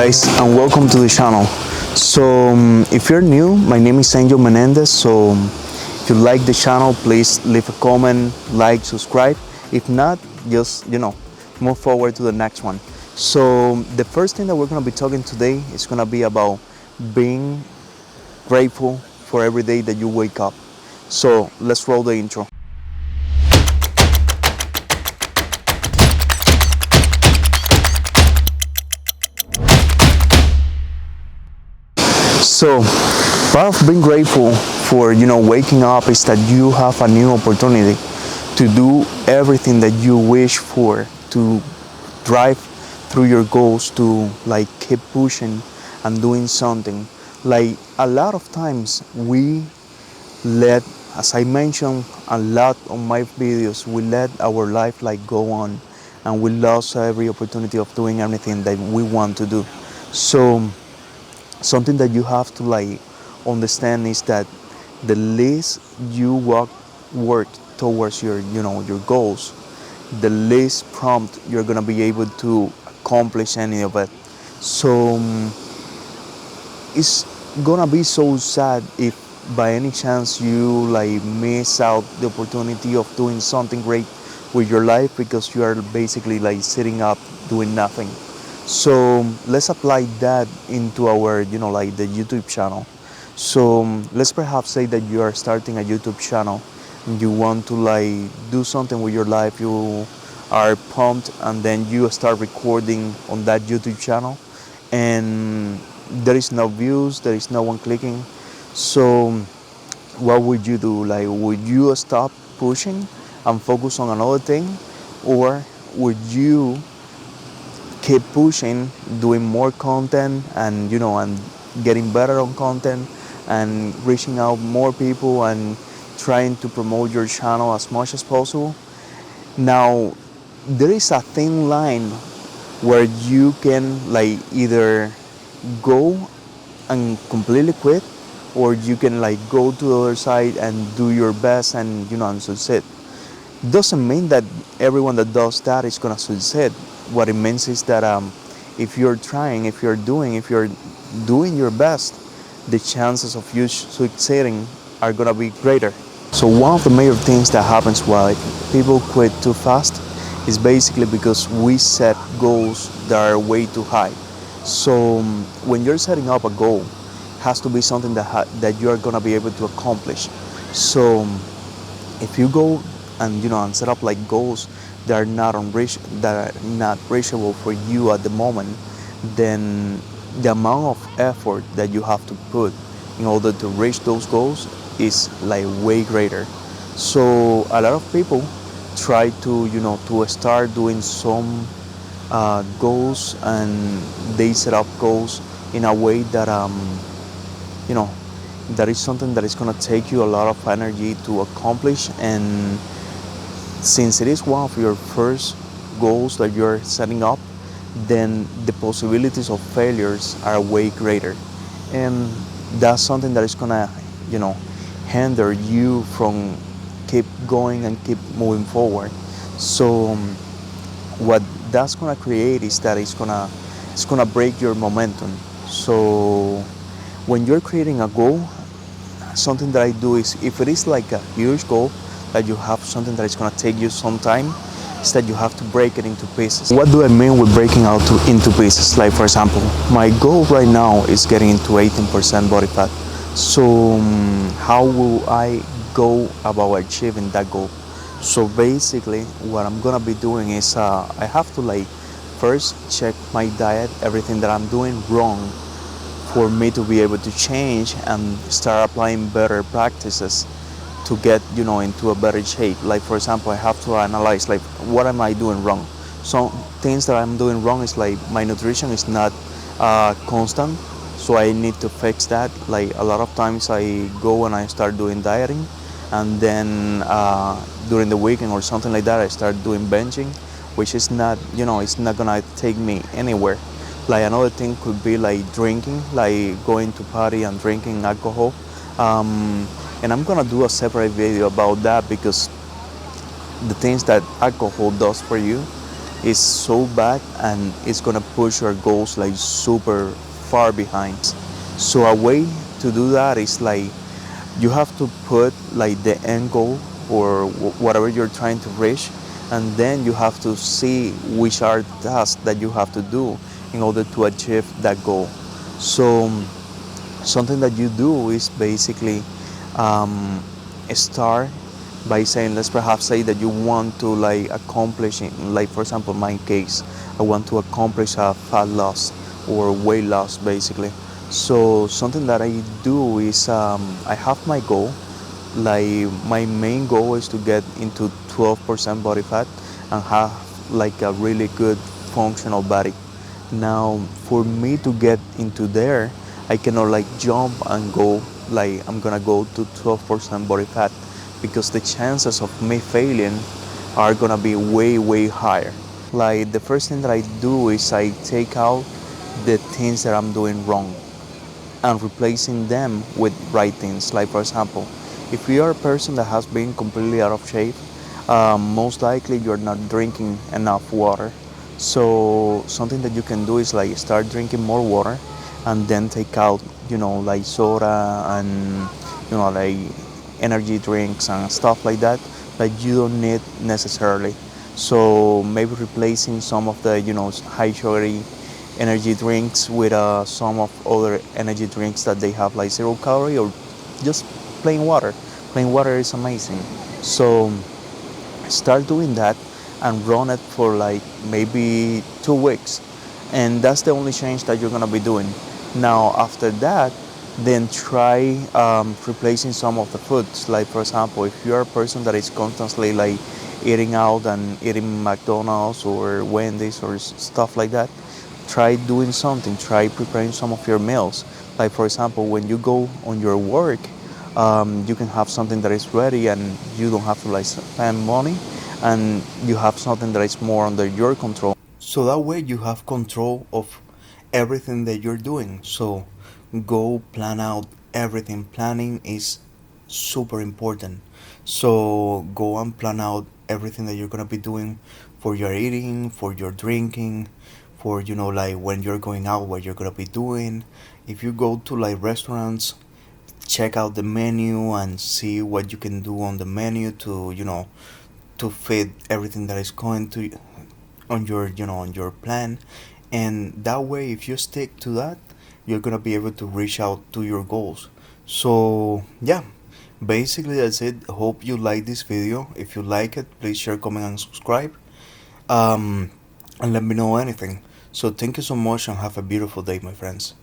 guys, and welcome to the channel. If you're new, my name is Angel Menendez. If you like the channel, please leave a comment, like, subscribe. If not, just move forward to the next one. So the first thing that we're gonna be talking today is gonna be about being grateful for every day that you wake up. So let's roll the intro. So, part of being grateful for waking up is that you have a new opportunity to do everything that you wish for, to drive through your goals, to keep pushing and doing something. Like a lot of times we let, as I mentioned a lot on my videos, we let our life go on, and we lost every opportunity of doing everything that we want to do. So something that you have to understand is that the least you work towards your goals, the least prompt you're gonna be able to accomplish any of it. So it's gonna be so sad if by any chance you miss out the opportunity of doing something great with your life because you are basically sitting up doing nothing. So let's apply that into our the YouTube channel. So let's perhaps say that you are starting a YouTube channel and you want to do something with your life. You are pumped, and then you start recording on that YouTube channel, and there is no views, there is no one clicking. So what would you do? Would you stop pushing and focus on another thing, or would you keep pushing, doing more content, and and getting better on content, and reaching out more people, and trying to promote your channel as much as possible? Now, there is a thin line where you can either go and completely quit, or you can go to the other side and do your best and and succeed. Doesn't mean that everyone that does that is gonna succeed. What it means is that if you're trying, if you're doing your best, the chances of you succeeding are gonna be greater. So one of the major things that happens why people quit too fast is basically because we set goals that are way too high. So when you're setting up a goal, it has to be something that you are gonna be able to accomplish. So if you go and and set up goals that are not reachable for you at the moment, then the amount of effort that you have to put in order to reach those goals is way greater. So a lot of people try to to start doing some goals, and they set up goals in a way that that is something that is going to take you a lot of energy to accomplish. And since it is one of your first goals that you're setting up, then the possibilities of failures are way greater, and that's something that is gonna hinder you from keep going and keep moving forward. So what that's gonna create is that it's gonna break your momentum. So when you're creating a goal, something that I do is, if it is a huge goal that you have, something that is going to take you some time, is that you have to break it into pieces. What do I mean with breaking out into pieces? Like, for example, my goal right now is getting into 18% body fat. So how will I go about achieving that goal? So basically what I'm gonna be doing is I have to first check my diet, everything that I'm doing wrong, for me to be able to change and start applying better practices to get into a better shape. Like, for example, I have to analyze what am I doing wrong. Some things that I'm doing wrong is my nutrition is not constant, so I need to fix that. A lot of times I go and I start doing dieting, and then during the weekend or something like that I start doing benching, which is not it's not gonna take me anywhere. Another thing could be drinking, going to party and drinking alcohol. And I'm gonna do a separate video about that, because the things that alcohol does for you is so bad and it's gonna push your goals like super far behind. So a way to do that is like you have to put like the end goal or whatever you're trying to reach, and then you have to see which are the tasks that you have to do in order to achieve that goal. So something that you do is basically um, start by saying, let's perhaps say that you want to like accomplish in, like for example my case, I want to accomplish a fat loss or weight loss basically. So something that I do is I have my goal, like my main goal is to get into 12% body fat and have like a really good functional body. Now for me to get into there, I cannot like jump and go like I'm gonna go to 12% body fat, because the chances of me failing are gonna be way higher. Like the first thing that I do is I take out the things that I'm doing wrong and replacing them with right things. Like for example, if you are a person that has been completely out of shape, most likely you're not drinking enough water. So something that you can do is like start drinking more water, and then take out, like soda and like energy drinks and stuff like that you don't need necessarily. So maybe replacing some of the high sugary energy drinks with some of other energy drinks that they have like 0 calorie, or just plain water. Plain water is amazing. So start doing that and run it for like maybe 2 weeks, and that's the only change that you're gonna be doing. Now after that, then try replacing some of the foods. Like for example, if you're a person that is constantly like eating out and eating McDonald's or Wendy's or stuff like that, try doing something. Try preparing some of your meals. Like for example, when you go on your work, you can have something that is ready and you don't have to like spend money, and you have something that is more under your control. So that way you have control of everything that you're doing. So go plan out everything. Planning is super important. So go and plan out everything that you're gonna be doing for your eating, for your drinking, for like when you're going out, what you're gonna be doing. If you go to like restaurants, check out the menu and see what you can do on the menu to to fit everything that is going to on your on your plan. And that way, if you stick to that, you're gonna be able to reach out to your goals. So yeah, basically that's it. Hope you like this video. If you like it, please share, comment, and subscribe, um and let me know anything. So thank you so much and have a beautiful day, my friends.